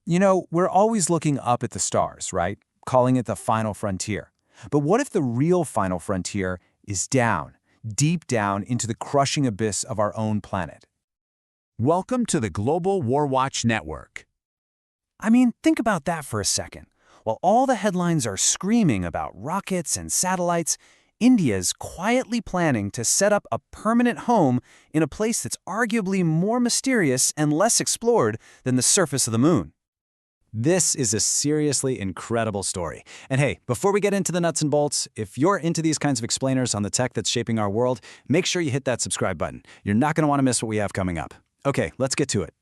You know, we're always looking up at the stars, right? Calling it the final frontier. But what if the real final frontier is down, deep down into the crushing abyss of our own planet? Welcome to the Global War Watch Network. I mean, think about that for a second. While all the headlines are screaming about rockets and satellites, India's quietly planning to set up a permanent home in a place that's arguably more mysterious and less explored than the surface of the moon. This is a seriously incredible story. And hey, before we get into the nuts and bolts, if you're into these kinds of explainers on the tech that's shaping our world, make sure you hit that subscribe button. You're not going to want to miss what we have coming up. Okay, let's get to it.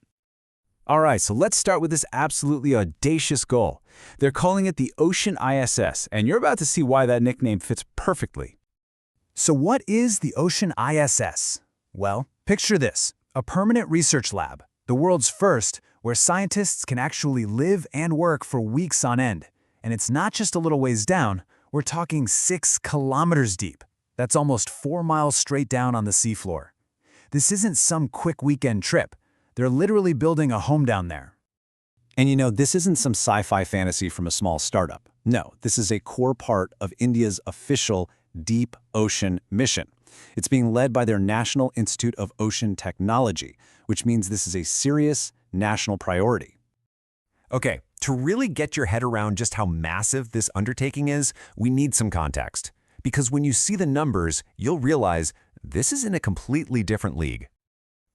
All right, so let's start with this absolutely audacious goal. They're calling it the Ocean ISS, and you're about to see why that nickname fits perfectly. So what is the Ocean ISS? Well, picture this, a permanent research lab, the world's first, where scientists can actually live and work for weeks on end. And it's not just a little ways down, we're talking 6 kilometers deep. That's almost 4 miles straight down on the seafloor. This isn't some quick weekend trip. They're literally building a home down there. And you know, this isn't some sci-fi fantasy from a small startup. No, this is a core part of India's official deep ocean mission. It's being led by their National Institute of Ocean Technology, which means this is a serious national priority. Okay, to really get your head around just how massive this undertaking is, we need some context. Because when you see the numbers, you'll realize this is in a completely different league.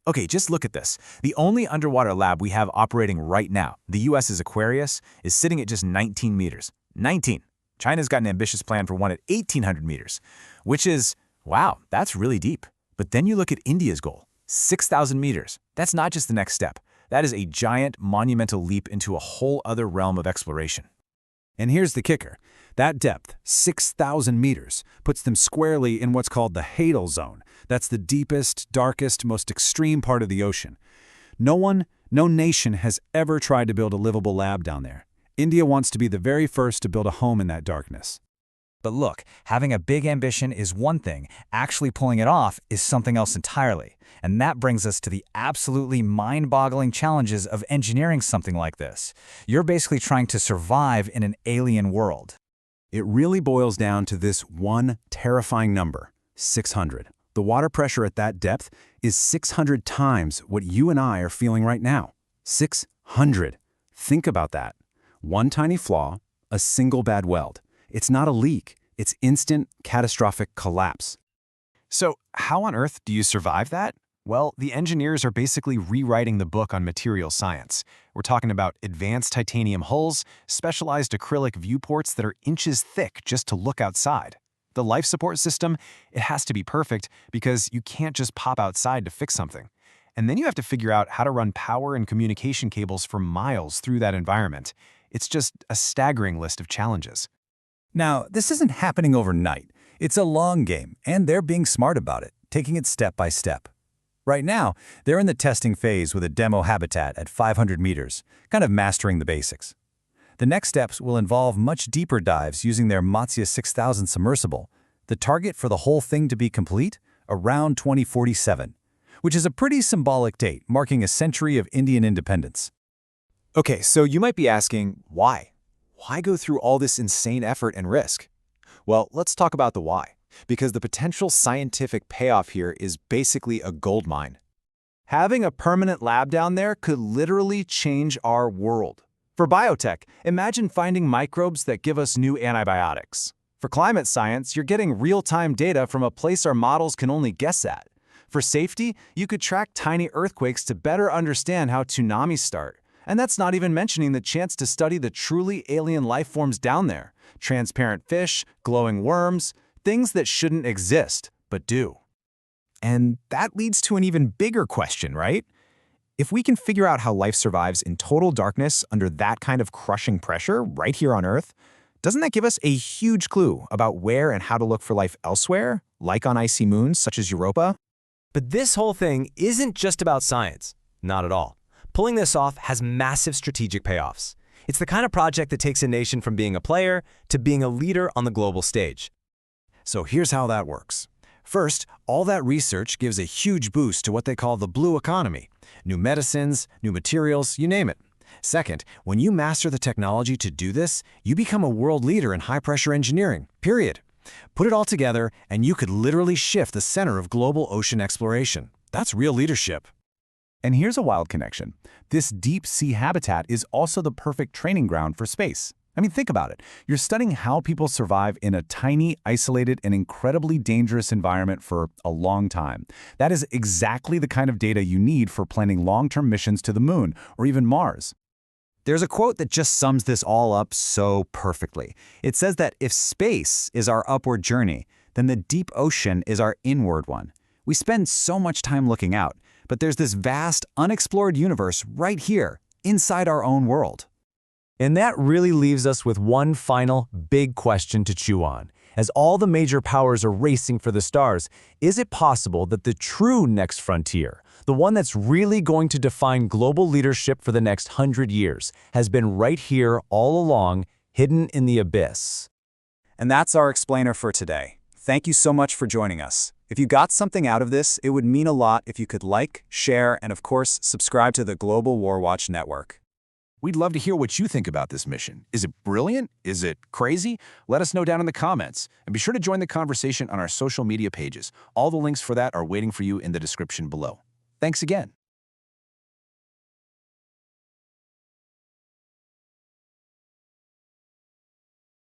Okay, just look at this. The only underwater lab we have operating right now, the US's Aquarius, is sitting at just 19 meters. 19. China's got an ambitious plan for one at 1,800 meters, which is, wow, that's really deep. But then you look at India's goal, 6,000 meters. That's not just the next step. That is a giant, monumental leap into a whole other realm of exploration. And here's the kicker. That depth, 6,000 meters, puts them squarely in what's called the Hadal Zone. That's the deepest, darkest, most extreme part of the ocean. No nation has ever tried to build a livable lab down there. India wants to be the very first to build a home in that darkness. But look, having a big ambition is one thing. Actually pulling it off is something else entirely. And that brings us to the absolutely mind-boggling challenges of engineering something like this. You're basically trying to survive in an alien world. It really boils down to this one terrifying number, 600. The water pressure at that depth is 600 times what you and I are feeling right now. 600. Think about that. One tiny flaw, a single bad weld. It's not a leak. It's instant, catastrophic collapse. So how on earth do you survive that? Well, the engineers are basically rewriting the book on material science. We're talking about advanced titanium hulls, specialized acrylic viewports that are inches thick just to look outside. The life support system, it has to be perfect because you can't just pop outside to fix something. And then you have to figure out how to run power and communication cables for miles through that environment. It's just a staggering list of challenges. Now, this isn't happening overnight. It's a long game, and they're being smart about it, taking it step by step. Right now, they're in the testing phase with a demo habitat at 500 meters, kind of mastering the basics. The next steps will involve much deeper dives using their Matsya 6000 submersible. The target for the whole thing to be complete? Around 2047, which is a pretty symbolic date, marking a century of Indian independence. Okay, so you might be asking, why? Why go through all this insane effort and risk? Well, let's talk about the why, because the potential scientific payoff here is basically a gold mine. Having a permanent lab down there could literally change our world. For biotech, imagine finding microbes that give us new antibiotics. For climate science, you're getting real-time data from a place our models can only guess at. For safety, you could track tiny earthquakes to better understand how tsunamis start. And that's not even mentioning the chance to study the truly alien life forms down there. Transparent fish, glowing worms, things that shouldn't exist, but do. And that leads to an even bigger question, right? If we can figure out how life survives in total darkness under that kind of crushing pressure right here on Earth, doesn't that give us a huge clue about where and how to look for life elsewhere, like on icy moons such as Europa? But this whole thing isn't just about science. Not at all. Pulling this off has massive strategic payoffs. It's the kind of project that takes a nation from being a player to being a leader on the global stage. So here's how that works. First, all that research gives a huge boost to what they call the blue economy. New medicines, new materials, you name it. Second, when you master the technology to do this, you become a world leader in high-pressure engineering, period. Put it all together, and you could literally shift the center of global ocean exploration. That's real leadership. And here's a wild connection. This deep-sea habitat is also the perfect training ground for space. I mean, think about it. You're studying how people survive in a tiny, isolated, and incredibly dangerous environment for a long time. That is exactly the kind of data you need for planning long-term missions to the moon or even Mars. There's a quote that just sums this all up so perfectly. It says that if space is our upward journey, then the deep ocean is our inward one. We spend so much time looking out, but there's this vast, unexplored universe right here, inside our own world. And that really leaves us with one final big question to chew on. As all the major powers are racing for the stars, is it possible that the true next frontier, the one that's really going to define global leadership for the next 100 years, has been right here all along, hidden in the abyss? And that's our explainer for today. Thank you so much for joining us. If you got something out of this, it would mean a lot if you could like, share, and of course, subscribe to the Global War Watch Network. We'd love to hear what you think about this mission. Is it brilliant? Is it crazy? Let us know down in the comments. And be sure to join the conversation on our social media pages. All the links for that are waiting for you in the description below. Thanks again.